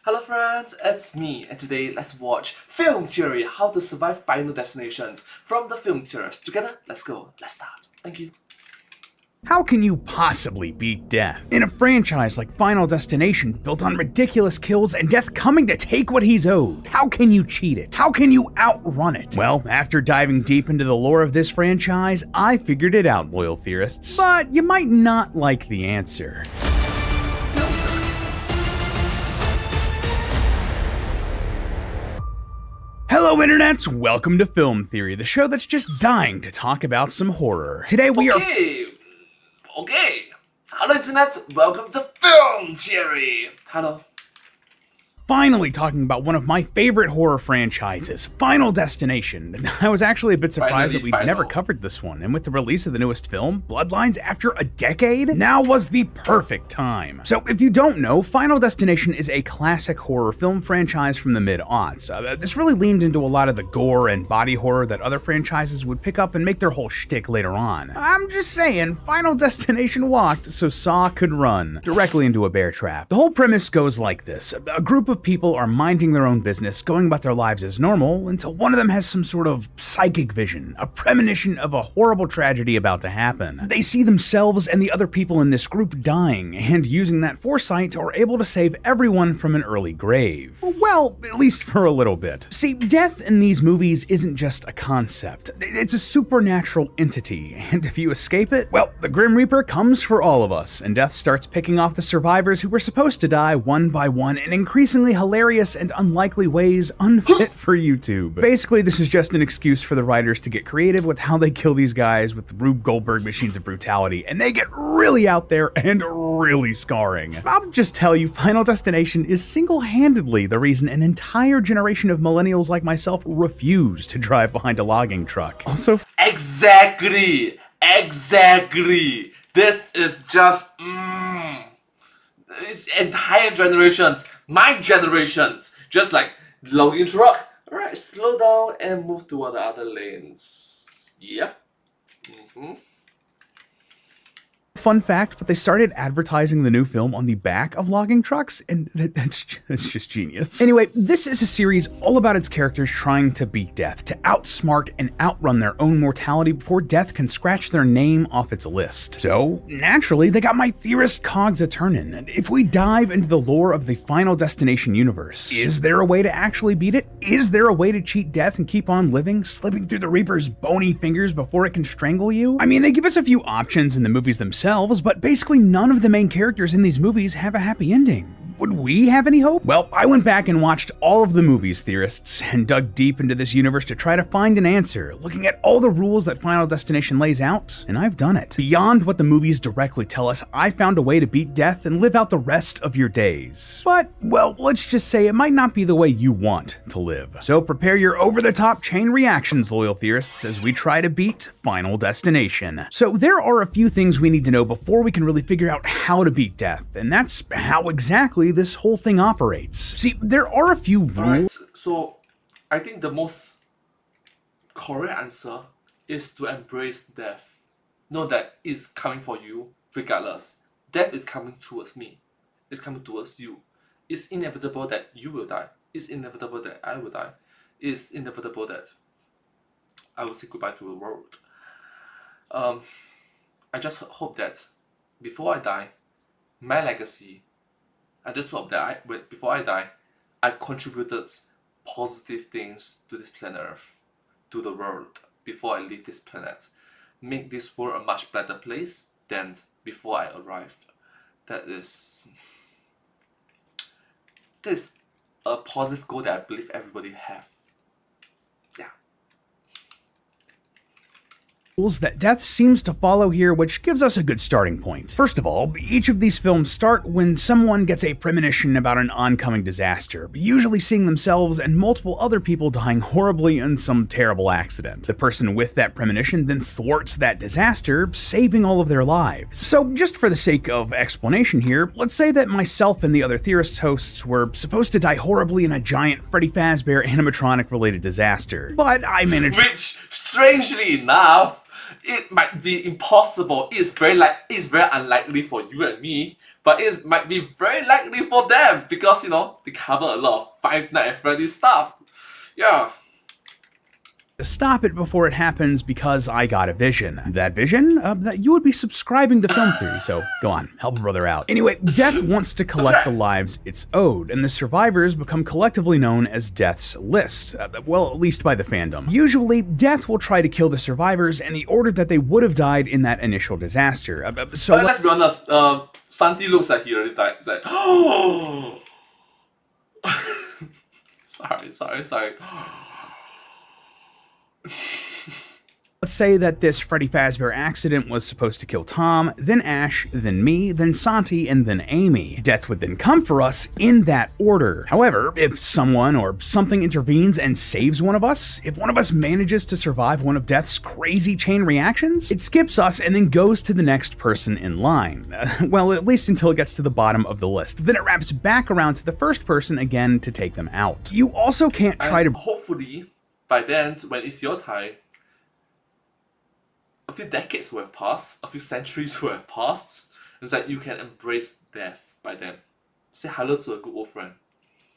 Hello friends, it's me, and today let's watch Film Theory, How to Survive Final Destinations from the film series. Together, let's go, let's start. Thank you. How can you possibly beat death? In a franchise like Final Destination, built on ridiculous kills and death coming to take what he's owed, how can you cheat it? How can you outrun it? Well, after diving deep into the lore of this franchise, I figured it out, loyal theorists. But you might not like the answer. Hello internets, welcome to Film Theory, the show that's just dying to talk about some horror. Today we are... Okay. Hello internet, welcome to Film Theory. Hello. Finally talking about one of my favorite horror franchises, Final Destination. I was actually a bit surprised that we've never covered this one, and with the release of the newest film, Bloodlines, after a decade, now was the perfect time. So if you don't know, Final Destination is a classic horror film franchise from the mid-aughts. This really leaned into a lot of the gore and body horror that other franchises would pick up and make their whole shtick later on. I'm just saying, Final Destination walked so Saw could run directly into a bear trap. The whole premise goes like this. A group of people are minding their own business, going about their lives as normal, until one of them has some sort of psychic vision, a premonition of a horrible tragedy about to happen. They see themselves and the other people in this group dying, and using that foresight are able to save everyone from an early grave. Well, at least for a little bit. See, death in these movies isn't just a concept. It's a supernatural entity, and if you escape it, well, the Grim Reaper comes for all of us, and death starts picking off the survivors who were supposed to die one by one in increasingly hilarious and unlikely ways unfit for YouTube. Basically, this is just an excuse for the writers to get creative with how they kill these guys with Rube Goldberg machines of brutality, and they get really out there and really scarring. I'll just tell you, Final Destination is single-handedly the reason an entire generation of millennials like myself refuse to drive behind a logging truck. Also, Exactly. This is just it's entire generations, my generations, just like logging truck. Alright, slow down and move toward the other lanes. Yep. fun fact, but they started advertising the new film on the back of logging trucks, and it's just genius. Anyway, this is a series all about its characters trying to beat death, to outsmart and outrun their own mortality before death can scratch their name off its list. So, naturally, they got my theorist cogs a-turnin', and if we dive into the lore of the Final Destination universe, is there a way to actually beat it? Is there a way to cheat death and keep on living, slipping through the Reaper's bony fingers before it can strangle you? I mean, they give us a few options in the movies themselves, but basically none of the main characters in these movies have a happy ending. Would we have any hope? Well, I went back and watched all of the movies, theorists, and dug deep into this universe to try to find an answer, looking at all the rules that Final Destination lays out, and I've done it. Beyond what the movies directly tell us, I found a way to beat death and live out the rest of your days. But, well, let's just say it might not be the way you want to live. So prepare your over-the-top chain reactions, loyal theorists, as we try to beat Final Destination. So there are a few things we need to know before we can really figure out how to beat death, and that's how exactly this whole thing operates. See, there are a few rules. Alright, so I think the most correct answer is to embrace death. Know that it's coming for you regardless. Death is coming towards me. It's coming towards you. It's inevitable that you will die. It's inevitable that I will die. It's inevitable that I will say goodbye to the world. I just hope that before I die, my legacy, I just hope that before I die, I've contributed positive things to this planet Earth, to the world, before I leave this planet. Make this world a much better place than before I arrived. That is a positive goal that I believe everybody have. Yeah. That death seems to follow here, which gives us a good starting point. First of all, each of these films start when someone gets a premonition about an oncoming disaster, usually seeing themselves and multiple other people dying horribly in some terrible accident. The person with that premonition then thwarts that disaster, saving all of their lives. So just for the sake of explanation here, let's say that myself and the other Theorist hosts were supposed to die horribly in a giant Freddy Fazbear animatronic-related disaster, but I managed— Which, strangely enough, it might be impossible. It's very unlikely for you and me, But it might be very likely for them because, you know, they cover a lot of Five Nights at Freddy's stuff. Yeah. To stop it before it happens because I got a vision. That vision? That you would be subscribing to Film Theory, so go on, help a brother out. Anyway, Death wants to collect the lives it's owed, and the survivors become collectively known as Death's List. Well, at least by the fandom. Usually, Death will try to kill the survivors in the order that they would have died in that initial disaster. So let's be honest, Santi looks like he already died. It's like, oh! sorry. Let's say that this Freddy Fazbear accident was supposed to kill Tom, then Ash, then me, then Santi, and then Amy. Death would then come for us in that order. However, if someone or something intervenes and saves one of us, if one of us manages to survive one of Death's crazy chain reactions, it skips us and then goes to the next person in line. Well, at least until it gets to the bottom of the list. Then it wraps back around to the first person again to take them out. You also can't try to... Hopefully, by then, when it's your time, a few decades will have passed, a few centuries will have passed, it's like you can embrace death by then. Say hello to a good old friend.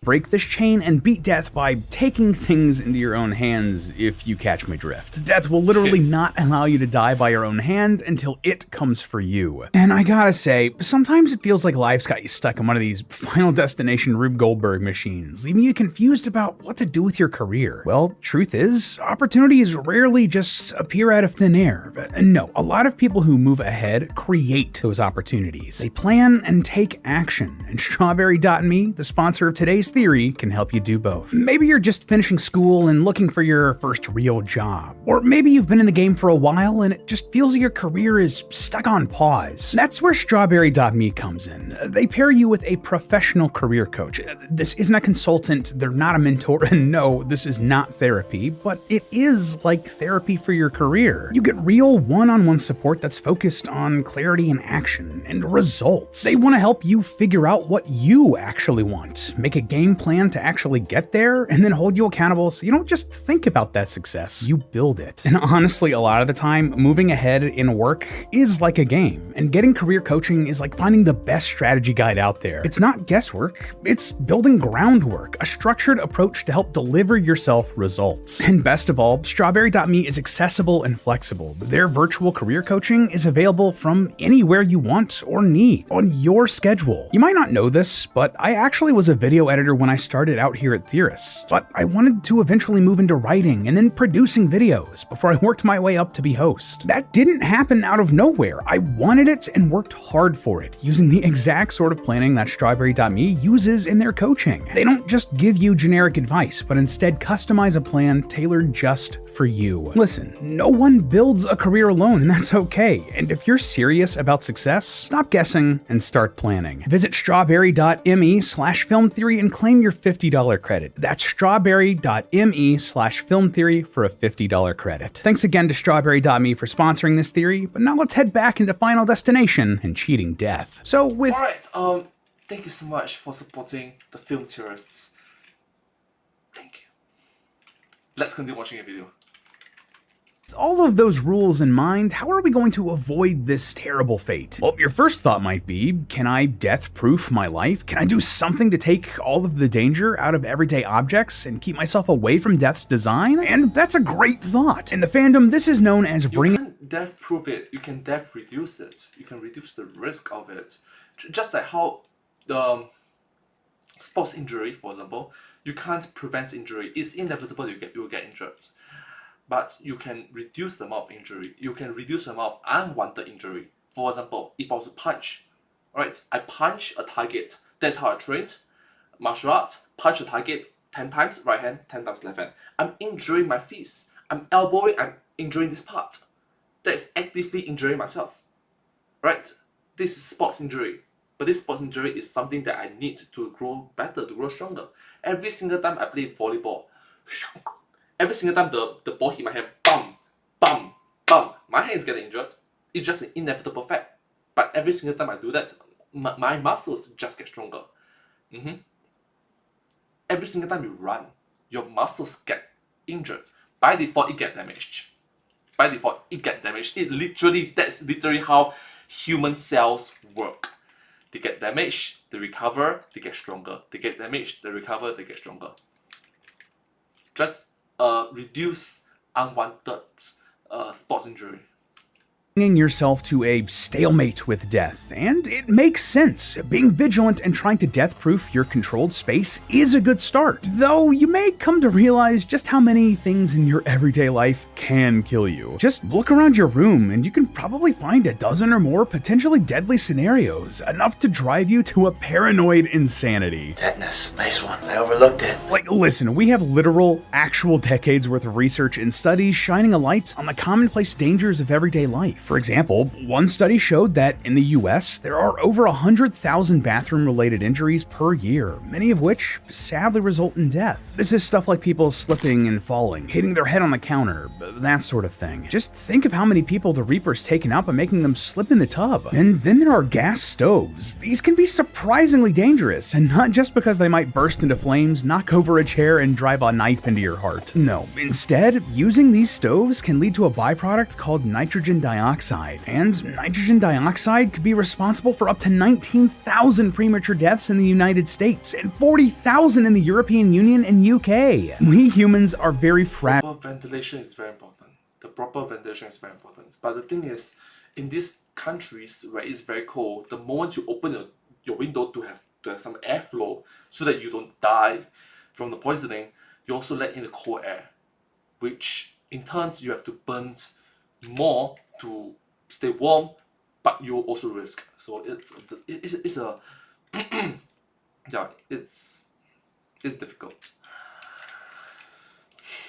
Break this chain and beat Death by taking things into your own hands, if you catch my drift. Death will literally not allow you to die by your own hand until it comes for you. And I gotta say, sometimes it feels like life's got you stuck in one of these Final Destination Rube Goldberg machines, leaving you confused about what to do with your career. Well, truth is, opportunities rarely just appear out of thin air. No, a lot of people who move ahead create those opportunities. They plan and take action, and Strawberry.me, the sponsor of today's Theory, can help you do both. Maybe you're just finishing school and looking for your first real job. Or maybe you've been in the game for a while and it just feels like your career is stuck on pause. That's where Strawberry.me comes in. They pair you with a professional career coach. This isn't a consultant, they're not a mentor, and no, this is not therapy, but it is like therapy for your career. You get real one-on-one support that's focused on clarity and action and results. They want to help you figure out what you actually want, make a game plan to actually get there, and then hold you accountable so you don't just think about that success, you build it. And honestly, a lot of the time, moving ahead in work is like a game, and getting career coaching is like finding the best strategy guide out there. It's not guesswork, it's building groundwork, a structured approach to help deliver yourself results. And best of all, Strawberry.me is accessible and flexible. Their virtual career coaching is available from anywhere you want or need, on your schedule. You might not know this, but I actually was a video editor when I started out here at Theorists, but I wanted to eventually move into writing and then producing videos before I worked my way up to be host. That didn't happen out of nowhere. I wanted it and worked hard for it, using the exact sort of planning that Strawberry.me uses in their coaching. They don't just give you generic advice, but instead customize a plan tailored just for you. Listen, no one builds a career alone, and that's okay. And if you're serious about success, stop guessing and start planning. Visit strawberry.me/filmtheory and claim your $50 credit. That's strawberry.me/filmtheory for a $50 credit. Thanks again to Strawberry.me for sponsoring this theory, but now let's head back into Final Destination and cheating Death. So with... Alright, thank you so much for supporting the film theorists. Thank you. Let's continue watching a video. With all of those rules in mind, how are we going to avoid this terrible fate? Well, your first thought might be, can I death-proof my life? Can I do something to take all of the danger out of everyday objects and keep myself away from death's design? And that's a great thought. In the fandom, this is known as bringing... You can death-proof it, you can death-reduce it, you can reduce the risk of it. Just like how sports injury, for example, you can't prevent injury. It's inevitable you will get injured. But you can reduce the amount of injury. You can reduce the amount of unwanted injury. For example, if I was to punch, right? I punch a target. That's how I trained. Martial arts, punch a target 10 times right hand, 10 times left hand. I'm injuring my fist. I'm elbowing, I'm injuring this part. That is actively injuring myself. Right? This is sports injury. But this sports injury is something that I need to grow better, to grow stronger. Every single time I play volleyball, every single time the ball hit my hand, bam, bam, bam, my hand is getting injured. It's just an inevitable fact. But every single time I do that, my muscles just get stronger. Every single time you run, your muscles get injured. By default, it gets damaged. By default, it gets damaged. That's literally how human cells work. They get damaged, they recover, they get stronger. They get damaged, they recover, they get stronger. Just reduce unwanted sports injury. Bringing yourself to a stalemate with death, and it makes sense. Being vigilant and trying to death-proof your controlled space is a good start, though you may come to realize just how many things in your everyday life can kill you. Just look around your room and you can probably find a dozen or more potentially deadly scenarios, enough to drive you to a paranoid insanity. Tetanus, nice one. I overlooked it. Like, listen, we have literal, actual decades worth of research and studies shining a light on the commonplace dangers of everyday life. For example, one study showed that in the US, there are over 100,000 bathroom-related injuries per year, many of which sadly result in death. This is stuff like people slipping and falling, hitting their head on the counter, that sort of thing. Just think of how many people the Reaper's taken out by making them slip in the tub. And then there are gas stoves. These can be surprisingly dangerous, and not just because they might burst into flames, knock over a chair, and drive a knife into your heart. No, instead, using these stoves can lead to a byproduct called nitrogen dioxide, and nitrogen dioxide could be responsible for up to 19,000 premature deaths in the United States and 40,000 in the European Union and UK. We humans are very fragile. Proper ventilation is very important. The proper ventilation is very important. But the thing is, in these countries where it's very cold, the moment you open your window to have some airflow so that you don't die from the poisoning, you also let in the cold air, which in turn you have to burn more to stay warm, but you also risk. So it's a yeah, it's difficult.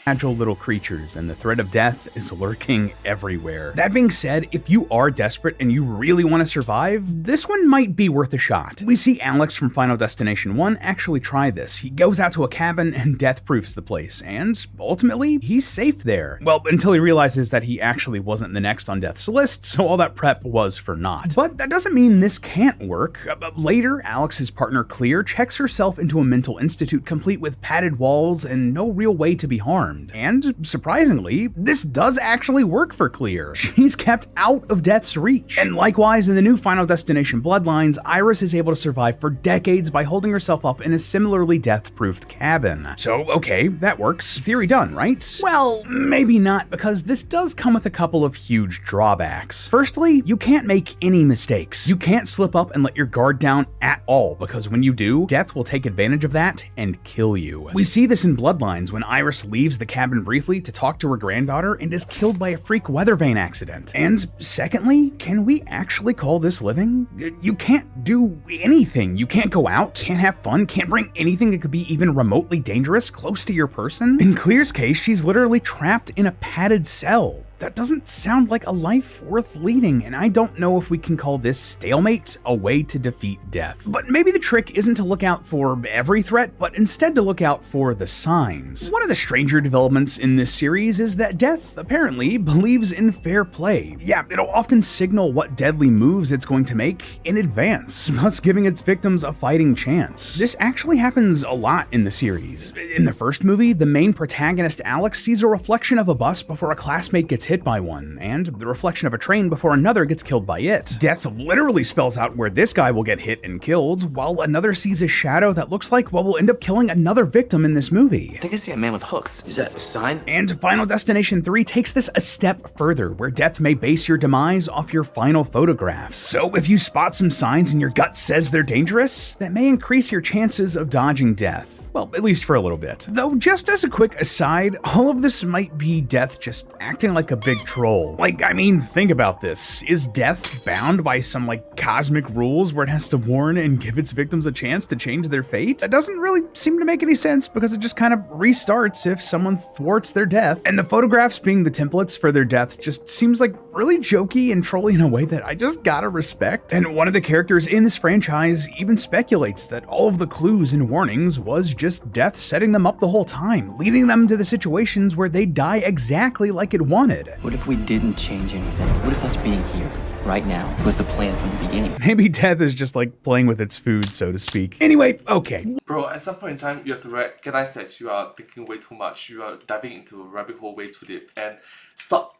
Fragile little creatures, and the threat of death is lurking everywhere. That being said, if you are desperate and you really want to survive, this one might be worth a shot. We see Alex from Final Destination 1 actually try this. He goes out to a cabin and death-proofs the place, and ultimately, he's safe there. Well, until he realizes that he actually wasn't the next on death's list, so all that prep was for naught. But that doesn't mean this can't work. Later, Alex's partner Clear checks herself into a mental institute complete with padded walls and no real way to be harmed. And, surprisingly, this does actually work for Clear. She's kept out of death's reach. And likewise, in the new Final Destination Bloodlines, Iris is able to survive for decades by holding herself up in a similarly death-proofed cabin. So, okay, that works. Theory done, right? Well, maybe not, because this does come with a couple of huge drawbacks. Firstly, you can't make any mistakes. You can't slip up and let your guard down at all, because when you do, death will take advantage of that and kill you. We see this in Bloodlines when Iris leaves the cabin briefly to talk to her granddaughter and is killed by a freak weather vane accident. And secondly, can we actually call this living? You can't do anything. You can't go out, can't have fun, can't bring anything that could be even remotely dangerous close to your person. In Clear's case, she's literally trapped in a padded cell. That doesn't sound like a life worth leading, and I don't know if we can call this stalemate a way to defeat death. But maybe the trick isn't to look out for every threat, but instead to look out for the signs. One of the stranger developments in this series is that death, apparently, believes in fair play. Yeah, it'll often signal what deadly moves it's going to make in advance, thus giving its victims a fighting chance. This actually happens a lot in the series. In the first movie, the main protagonist Alex sees a reflection of a bus before a classmate gets hit by one, and the reflection of a train before another gets killed by it. Death literally spells out where this guy will get hit and killed, while another sees a shadow that looks like what will end up killing another victim in this movie. I think I see a man with hooks. Is that a sign? And Final Destination 3 takes this a step further, where death may base your demise off your final photographs. So if you spot some signs and your gut says they're dangerous, that may increase your chances of dodging death. Well, at least for a little bit. Though, just as a quick aside, all of this might be death just acting like a big troll. Like, I mean, think about this. Is death bound by some, cosmic rules where it has to warn and give its victims a chance to change their fate? That doesn't really seem to make any sense, because it just kind of restarts if someone thwarts their death. And the photographs being the templates for their death just seems like really jokey and trolly in a way that I just gotta respect. And one of the characters in this franchise even speculates that all of the clues and warnings was just death setting them up the whole time, leading them to the situations where they die exactly like it wanted. What if we didn't change anything? What if us being here right now was the plan from the beginning? Maybe death is just like playing with its food, so to speak. Anyway, okay. Bro, at some point in time, you have to recognize that you are thinking way too much. You are diving into a rabbit hole way too deep. And stop.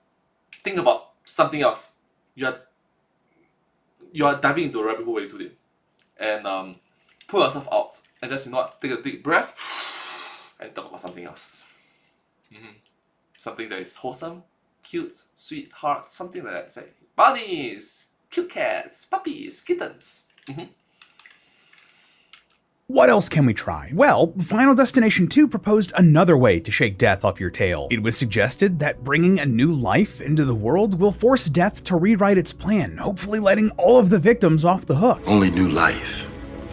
Think about something else. You are diving into a rabbit hole way too deep. and pull yourself out and just, take a deep breath and talk about something else. Something that is wholesome, cute, sweetheart, something like that. Say bunnies, cute cats, puppies, kittens. What else can we try? Well, Final Destination 2 proposed another way to shake death off your tail. It was suggested that bringing a new life into the world will force death to rewrite its plan, hopefully letting all of the victims off the hook. Only new life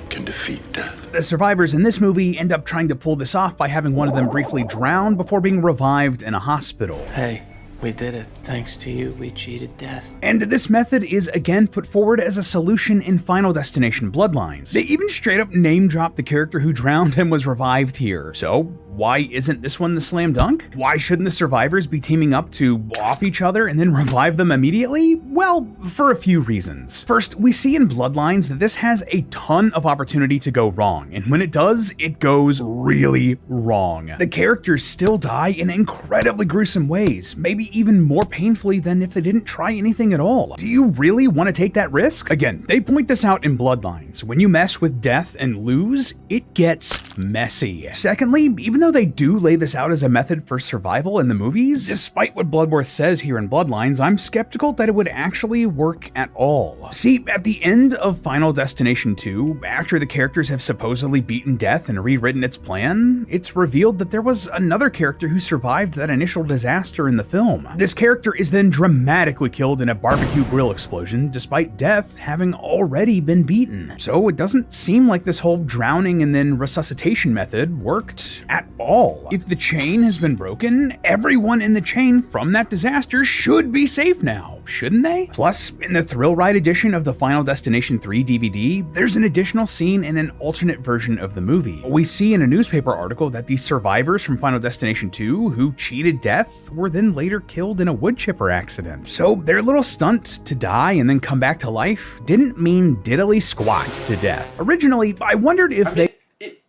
can defeat death. The survivors in this movie end up trying to pull this off by having one of them briefly drown before being revived in a hospital. Hey, we did it. Thanks to you, we cheated death. And this method is again put forward as a solution in Final Destination Bloodlines. They even straight up name drop the character who drowned and was revived here. So why isn't this one the slam dunk? Why shouldn't the survivors be teaming up to off each other and then revive them immediately? Well, for a few reasons. First, we see in Bloodlines that this has a ton of opportunity to go wrong, and when it does, it goes really wrong. The characters still die in incredibly gruesome ways, maybe even more painfully than if they didn't try anything at all. Do you really want to take that risk? Again, they point this out in Bloodlines. When you mess with death and lose, it gets messy. Secondly, even though they do lay this out as a method for survival in the movies, despite what Bloodworth says here in Bloodlines, I'm skeptical that it would actually work at all. See, at the end of Final Destination 2, after the characters have supposedly beaten death and rewritten its plan, it's revealed that there was another character who survived that initial disaster in the film. This character is then dramatically killed in a barbecue grill explosion, despite death having already been beaten. So it doesn't seem like this whole drowning and then resuscitation method worked at all. If the chain has been broken, everyone in the chain from that disaster should be safe now, shouldn't they? Plus, in the Thrill Ride edition of the Final Destination 3 DVD, there's an additional scene in an alternate version of the movie. We see in a newspaper article that the survivors from Final Destination 2 who cheated death were then later killed in a wood chipper accident. So their little stunt to die and then come back to life didn't mean diddly squat to death. Originally, I wondered if It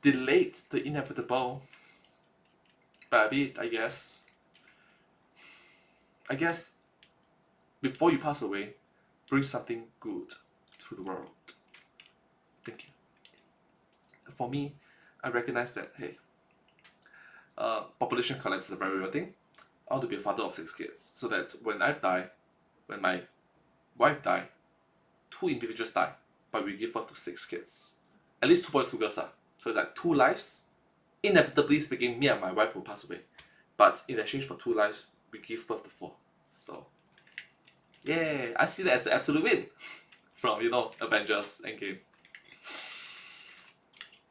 delayed the inevitable by a bit, I guess. Before you pass away, bring something good to the world. Thank you. For me, I recognize that, hey, population collapse is a very real thing. I want to be a father of 6 kids, so that when I die, when my wife die, 2 individuals die, but we give birth to 6 kids. At least 2 boys, 2 girls. So it's like 2 lives. Inevitably speaking, me and my wife will pass away. But in exchange for 2 lives, we give birth to 4. So, yeah, I see that as an absolute win from, Avengers Endgame.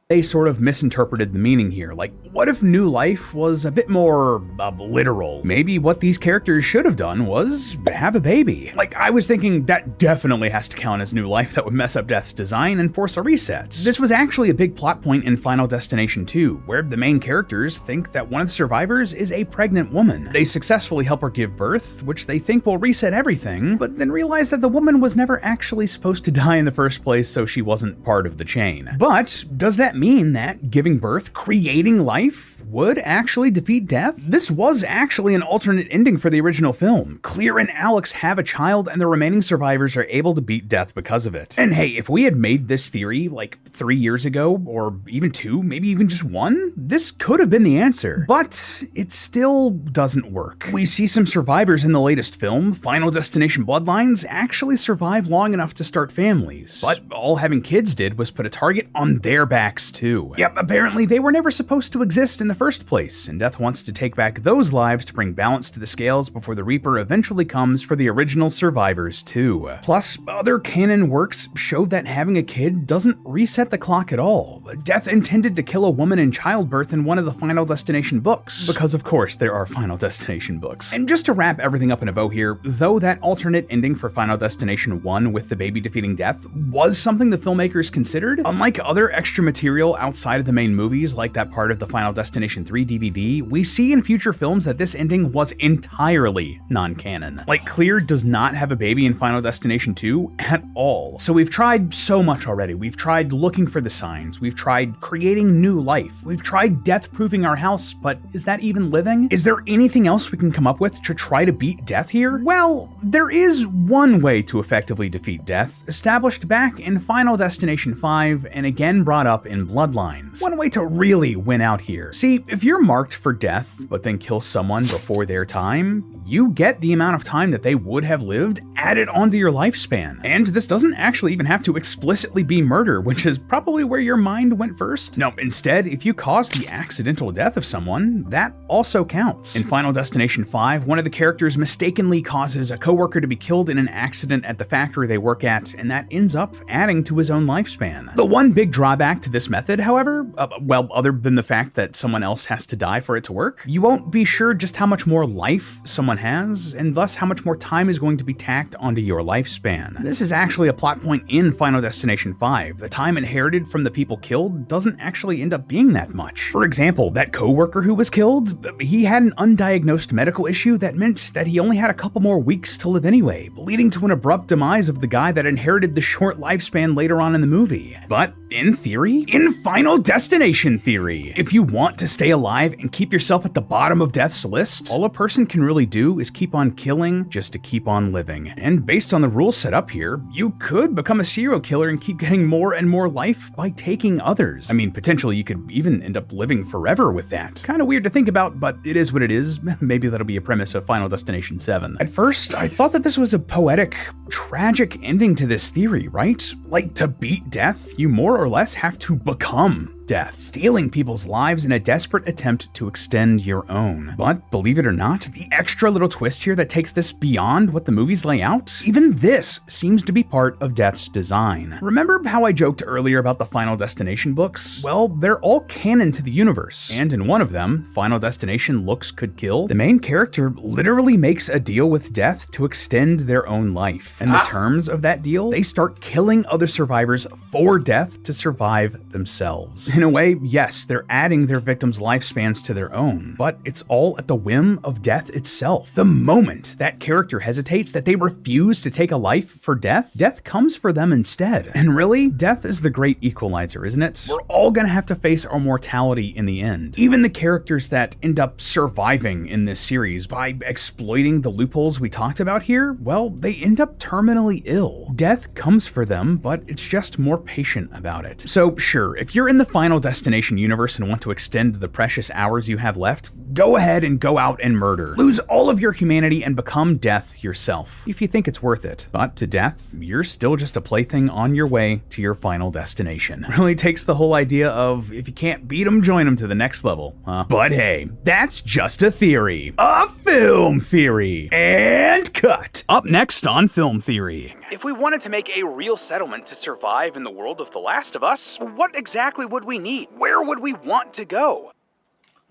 they sort of misinterpreted the meaning here. Like, what if new life was a bit more literal? Maybe what these characters should have done was have a baby. Like, I was thinking that definitely has to count as new life that would mess up Death's design and force a reset. This was actually a big plot point in Final Destination 2, where the main characters think that one of the survivors is a pregnant woman. They successfully help her give birth, which they think will reset everything, but then realize that the woman was never actually supposed to die in the first place, so she wasn't part of the chain. But does that mean that giving birth, creating life, would actually defeat death? This was actually an alternate ending for the original film. Clear and Alex have a child, and the remaining survivors are able to beat death because of it. And hey, if we had made this theory like 3 years ago, or even 2, maybe even just 1, this could have been the answer. But it still doesn't work. We see some survivors in the latest film, Final Destination Bloodlines, actually survive long enough to start families. But all having kids did was put a target on their backs too. Yep, apparently they were never supposed to exist in the first place, and Death wants to take back those lives to bring balance to the scales before the Reaper eventually comes for the original survivors too. Plus, other canon works show that having a kid doesn't reset the clock at all. Death intended to kill a woman in childbirth in one of the Final Destination books, because of course there are Final Destination books. And just to wrap everything up in a bow here, though that alternate ending for Final Destination 1 with the baby defeating Death was something the filmmakers considered, unlike other extra material outside of the main movies like that part of the Final Destination Destination 3 DVD, we see in future films that this ending was entirely non-canon. Like, Clear does not have a baby in Final Destination 2 at all. So we've tried so much already. We've tried looking for the signs. We've tried creating new life. We've tried death-proofing our house, but is that even living? Is there anything else we can come up with to try to beat death here? Well, there is one way to effectively defeat death, established back in Final Destination 5 and again brought up in Bloodlines. One way to really win out here. See, if you're marked for death, but then kill someone before their time, you get the amount of time that they would have lived added onto your lifespan. And this doesn't actually even have to explicitly be murder, which is probably where your mind went first. No, instead, if you cause the accidental death of someone, that also counts. In Final Destination 5, one of the characters mistakenly causes a coworker to be killed in an accident at the factory they work at, and that ends up adding to his own lifespan. The one big drawback to this method, however, well, other than the fact that someone else has to die for it to work, you won't be sure just how much more life someone has, and thus how much more time is going to be tacked onto your lifespan. This is actually a plot point in Final Destination 5. The time inherited from the people killed doesn't actually end up being that much. For example, that coworker who was killed, he had an undiagnosed medical issue that meant that he only had a couple more weeks to live anyway, leading to an abrupt demise of the guy that inherited the short lifespan later on in the movie. But in theory, in Final Destination theory, if you want to stay alive and keep yourself at the bottom of death's list, all a person can really do is keep on killing just to keep on living. And based on the rules set up here, you could become a serial killer and keep getting more and more life by taking others. I mean, potentially you could even end up living forever with that. Kind of weird to think about, but it is what it is. Maybe that'll be a premise of Final Destination 7. At first, I thought that this was a poetic, tragic ending to this theory, right? Like, to beat death, you more or less have to become death, stealing people's lives in a desperate attempt to extend your own. But believe it or not, the extra little twist here that takes this beyond what the movies lay out, even this seems to be part of Death's design. Remember how I joked earlier about the Final Destination books? Well, they're all canon to the universe, and in one of them, Final Destination Looks Could Kill, the main character literally makes a deal with death to extend their own life. And the terms of that deal, they start killing other survivors for death to survive themselves. In a way, yes, they're adding their victims' lifespans to their own, but it's all at the whim of death itself. The moment that character hesitates, that they refuse to take a life for death, death comes for them instead. And really, death is the great equalizer, isn't it? We're all gonna have to face our mortality in the end. Even the characters that end up surviving in this series by exploiting the loopholes we talked about here, well, they end up terminally ill. Death comes for them, but it's just more patient about it. So sure, if you're in the Final Destination universe and want to extend the precious hours you have left, go ahead and go out and murder. Lose all of your humanity and become death yourself, if you think it's worth it. But to death, you're still just a plaything on your way to your final destination. Really takes the whole idea of, if you can't beat them, join them to the next level, huh? But hey, that's just a theory. A film theory. And cut. Up next on Film Theory. If we wanted to make a real settlement to survive in the world of The Last of Us, what exactly would we need? Where would we want to go?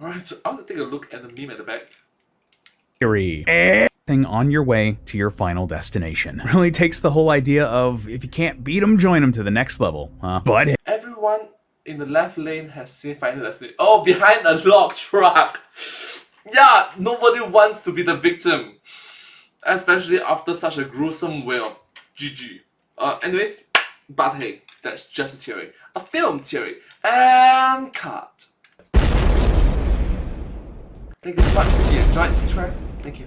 Alright, so I want to take a look at the meme at the back. Theory. Thing on your way to your final destination. Really takes the whole idea of, if you can't beat them, join them to the next level, huh? But everyone in the left lane has seen Final Destination. Oh, behind a log truck! Yeah, nobody wants to be the victim. Especially after such a gruesome way of GG. Anyways, but hey, that's just a theory. A film theory. And cut. Thank you so much. If you enjoyed, subscribe. Thank you.